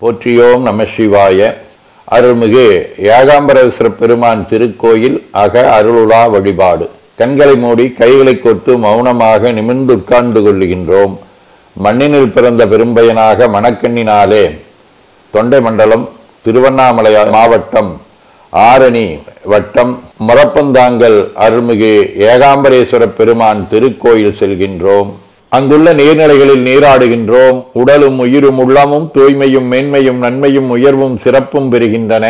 போற்றியோம் நம சிவாய. அருள்மிகு ஏகாம்பரேஸ்வர பெருமான் திருக்கோயில் அக அருளுலா வழிபாடு. கண்களை மூடி கைகளை கொத்து மௌனமாக நிமிர்ந்து உட்கார்ந்து கொள்ளுகின்றோம். மண்ணினில் பிறந்த பெரும்பயனாக மணக்கண்ணினாலே தொண்டை மண்டலம், திருவண்ணாமலை மாவட்டம், ஆரணி வட்டம், முரப்பந்தாங்கல் அருள்மிகு ஏகாம்பரேஸ்வர பெருமான் திருக்கோயில் செல்கின்றோம். அங்குள்ள நீர்நிலைகளில் நீராடுகின்றோம். உடலும் உயிரும் உள்ளமும் தூய்மையும் மேன்மையும் நன்மையும் உயர்வும் சிறப்பும் பெறுகின்றன.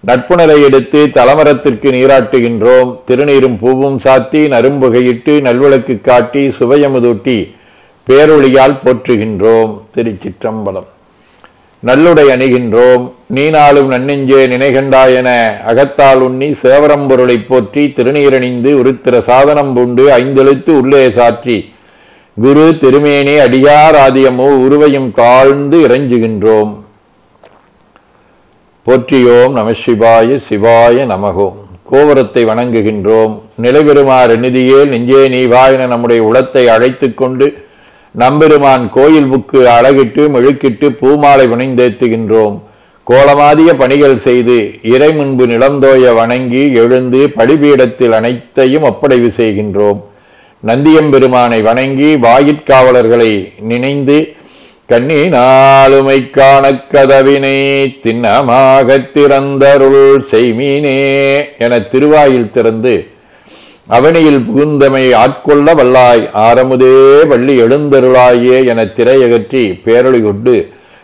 நட்புணரை எடுத்து தலமரத்திற்கு நீராட்டுகின்றோம். திருநீரும் பூவும் சாத்தி நரும்புகையிட்டு நல்விளக்கு காட்டி சுவையமுதூட்டி பேரொளியால் போற்றுகின்றோம். திருச்சிற்றம்பலம். நல்லுடை அணிகின்றோம். நீனாலும் நன்னெஞ்சே நினைகண்டாயென அகத்தால் உண்ணி சேவரம்பொருளை போற்றி திருநீரணிந்து உருத்திர சாதனம் பூண்டு ஐந்தெழுத்து உள்ளே சாற்றி குரு திருமேனி அடியார் ஆதியமோ உருவையும் தாழ்ந்து இறைஞ்சுகின்றோம். போற்றியோம் நம சிவாய. சிவாய நமகோம். கோவரத்தை வணங்குகின்றோம். நிலைபெறுமாறு நிதியே நெஞ்சே நீ வாயின நம்முடைய உளத்தை அழைத்து கொண்டு நம்பெருமான் கோயில் புக்கு அழகிட்டு மெழுக்கிட்டு பூமாலை வினைந்தேத்துகின்றோம். கோலமாதிய பணிகள் செய்து இறை முன்பு நிலந்தோய வணங்கி எழுந்து படிபீடத்தில் அனைத்தையும் ஒப்படைவு செய்கின்றோம். நந்தியம்பெருமானை வணங்கி வாயிற்காவலர்களை நினைந்து கண்ணினாலுமை காண கதவினை திண்ணமாக திறந்தருள் செய்மீனே என திருவாயில் திறந்து அவனியில் புகுந்தமை ஆட்கொள்ள வல்லாய் ஆரமுதே வள்ளி எழுந்தருளாயே என திரையகற்றி பேரொளி கொண்டு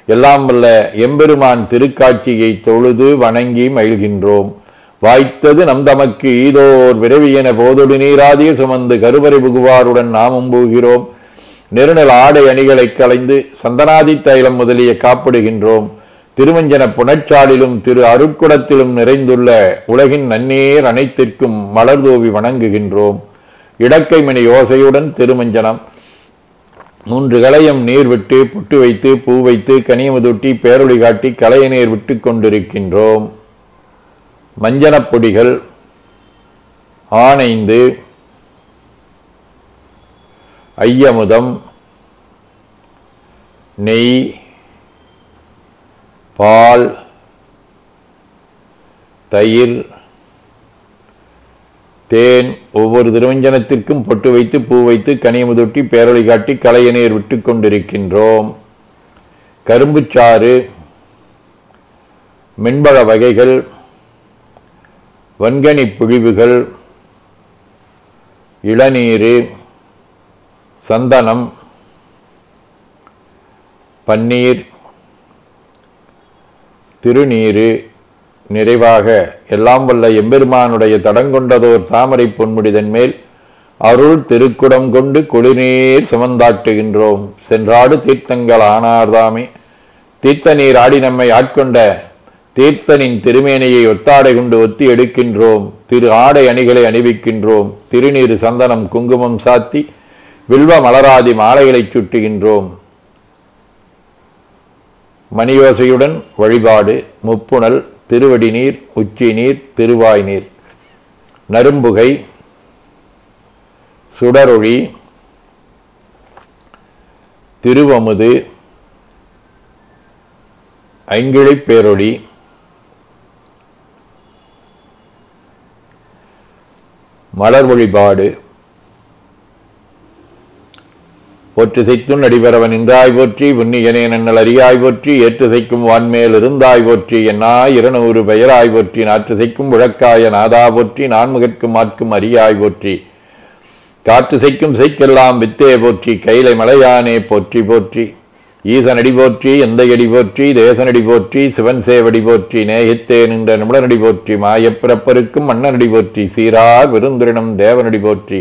எல்லாம் வல்ல எம்பெருமான் திருக்காட்சியை தொழுது வணங்கி மகிழ்கின்றோம். வாய்த்தது நம் தமக்கு ஈதோர் விரவியென போதொடு நீராதிய சுமந்து கருவறை புகுவாருடன் நாமும் போகிறோம். நெருநல் ஆடை அணிகளை களைந்து சந்தனாதி தைலம் முதலிய காப்பிடுகின்றோம். திருமஞ்சன புனச்சாலிலும் திரு அருட்குடத்திலும் நிறைந்துள்ள உலகின் நன்னீர் அனைத்திற்கும் மலர்தூவி வணங்குகின்றோம். இடக்கைமணி யோசையுடன் திருமஞ்சனம் 3 கலையம் நீர் விட்டு புட்டு வைத்து பூ வைத்து கனியமுதூட்டி பேரொளி காட்டி கலைய நீர் விட்டு கொண்டிருக்கின்றோம். மஞ்சனப் பொடிகள் ஆனைந்து, ஐயமுதம், நெய், பால், தயிர், தேன் ஒவ்வொரு திருமஞ்சனத்திற்கும் பொட்டு வைத்து பூ வைத்து கனியமுதொட்டி பேரொளி காட்டி கலைய நீர் விட்டு கொண்டிருக்கின்றோம். கரும்புச்சாறு, மென்பழ வகைகள், வன்கனி புழிவுகள், இளநீரு, சந்தனம், பன்னீர், திருநீரு, நிறைவாக எல்லாம் வல்ல எம்பெருமானுடைய தடங்கொண்டதோர் தாமரை பொன்முடிதன் மேல் அருள் திருக்குடம் கொண்டு குளிர்நீர் சுமந்தாட்டுகின்றோம். சென்றாடு தீர்த்தங்கள் ஆனார்தாமே. தீர்த்த நீர் ஆடி நம்மை ஆட்கொண்ட தீர்த்தனின் திருமேனையை ஒத்தாடை கொண்டு ஒத்தி எடுக்கின்றோம். திரு ஆடை அணிகளை அணிவிக்கின்றோம். திருநீரு சந்தனம் குங்குமம் சாத்தி வில்வ மலராதி மாலைகளை சுட்டுகின்றோம். மணியோசையுடன் வழிபாடு. முப்புணல், திருவடி நீர், உச்சி நீர், திருவாய் நீர், நரும்புகை, சுடரொளி, திருவமுது, ஐங்கிழை பேரொளி, மலர் வழிபாடு. போற்றுசைத்துன் அடிபரவன் நின்றாய் போற்றி புன்னியனே நன்னல் அறியாய் போற்றி ஏற்றுசைக்கும் வான்மேல் இருந்தாய் போற்றி என்னாய் 200 பெயராய் போற்றி நாற்றுசைக்கும் விளக்காய நாதா போற்றி நான்முகற்கும் ஆட்கும் அறியாய் போற்றி காற்றுசைக்கும் செய்க்கெல்லாம் வித்தே போற்றி கைலை மலையானே போற்றி போற்றி ஈசனடி போற்றி எந்தையடி போற்றி தேசனடி போற்றி சிவன் சேவடி போற்றி நேயத்தே நின்ற நிமிடனடி போற்றி மாயப்பிறப்பருக்கும் மன்னனடி போற்றி சீரார் விருந்திரினம் தேவனடி போற்றி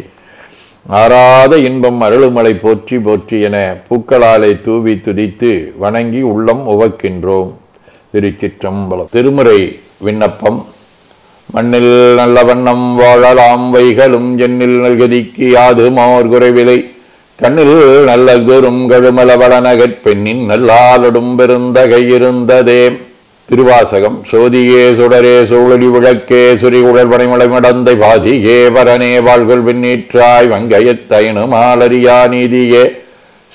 ஆராத இன்பம் அருளுமலை போற்றி போற்றி என பூக்களாலை தூவி துதித்து வணங்கி உள்ளம் உவக்கின்றோம். திருச்சிற்றம்பலம். திருமுறை விண்ணப்பம். மண்ணில் நல்ல வண்ணம் வாழலாம் வைகளும் ஜென்னில் நல்கதிக்கு யாது மோர் குறைவிலை கண்ணில் நல்ல குரும் கழுமல வளநகற் பெண்ணின் நல்லாலடும் பெருந்தகை இருந்ததே. திருவாசகம். சோதியே சுடரே சூழலி விளக்கே சுரி உடல் பனைமலை மடந்தை பாதியே வரனே வாழ்கள் வெண்ணீற்றாய் வங்கயத்தைனு மாலரியா நீதியே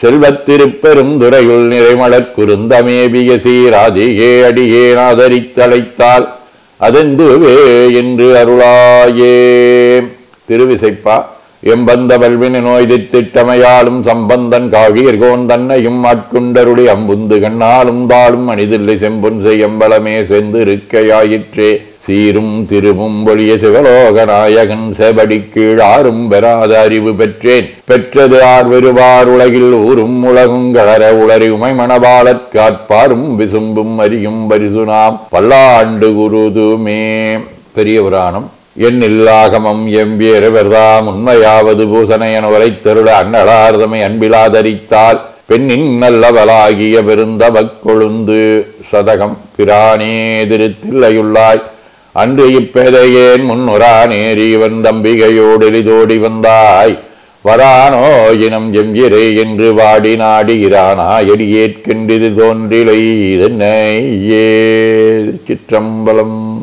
செல்வத்திருப்பெரும் துறையுள் நிறைமலர் குருந்தமேபிய சீராதிகே அடியேன் ஆதரித்தழைத்தால் அதெந்துவே என்று அருளாயே. திருவிசைப்பா. எம்பந்த வல்வினை நோய் திட்டமையாலும் சம்பந்தன் காழியர்கோன் தன்னையும் ஆட்குண்டருளி அம்புந்து கண்ணாலும் தாளும் அணிதில்லை செம்பொன் செய்யம்பலமே சென்று இருக்கையாயிற்றே. சீரும் திருவும் பொழிய சிவலோக நாயகன் செபடி கீழாரும் பெறாத அறிவு பெற்றேன். பெற்றது ஆர் வருவார் உலகில் ஊரும் உலகும் கலர உளறி உமை மணபாலற் காற்பாரும் விசும்பும் அறியும் பரிசு நாம் பல்லாண்டு குருதுமே. பெரிய புராணம். எண்ணில்லாகமம் எம்பியரவர்தாம் உண்மையாவது பூசனையன் உரைத்தருள அன்னலார்தமை அன்பிலாதரித்தால் பெண்ணின் நல்லவளாகிய பெருந்தவக் கொழுந்து. சதகம். பிரானே திருத்தில்லையுள்ளாய் அன்று இப்பேதையேன் முன்னுரா நேரியவன் தம்பிகையோடு எளிதோடி வந்தாய். வரானோ இனம் எம்கிரே என்று வாடி நாடுகிறானா எடியேற்கின்றது தோன்றிலை இதனை ஏ. சிற்றம்பலம்.